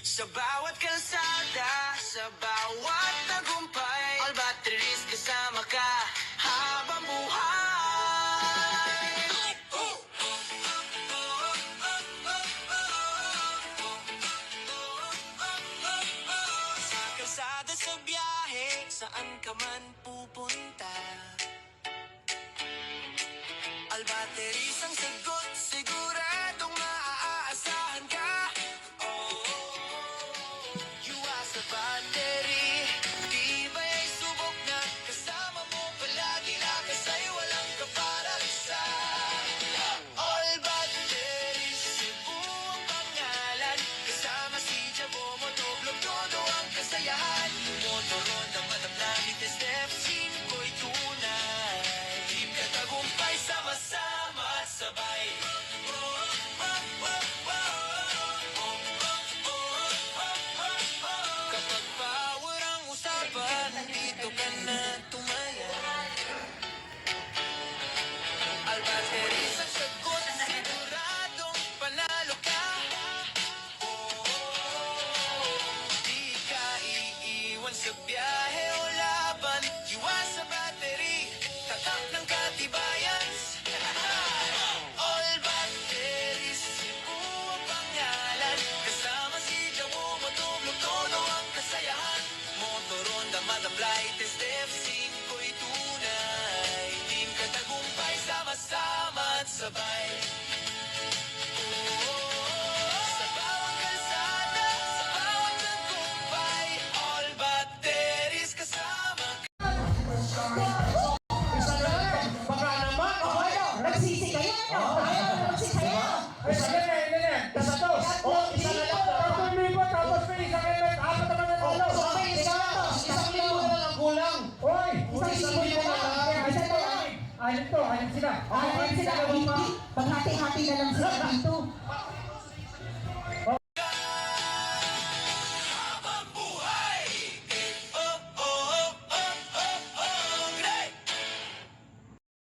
Sa bawat kalsada, sa bawat tagumpay, all batteries kasama ka habang buhay. Sa kalsada, sa biyahe, saan ka man pupunta, all batteries ang sagot, siguradong maaasahan ka. Sa battery, tibay ay subok na kasama mo palagi, lakas ay walang kaparalisa. All batteries, Cebu ang pangalan, kasama si Jabo, Motovlog, todo ang kasayahan. Motoron na mataplanit, SF5'y tunay, team katagumpay, sama-sama at sabay. Nandito ka na tumayan, all batteries ang sagot, siguradong panalo ka. Di ka iiwan sa biyahe o laban, iwas sa battery, tatak ng katibayan. All batteries, Cebu ang pangalan, kasama si Jamo, Motovlog, todo ang kasayahan. Motoron, damadablay, SF5'y tunay, team katagumpay, sama-sama at sabay. Sa bawat kalsada, sa bawat tagumpay, all batteries kasama. Baka naman, Nagsisi kayo, no? Nagsisi kayo. isa na yan. Kasatos. Isa na lang. Tapos libo, tapos may isang element. Apat naman na talo. Isang libo na lang kulang. Hoy! Isang libo na lang. Isa na lang. Anim sila. Ayun sila, hindi. Paghati-hati na lang sila dito.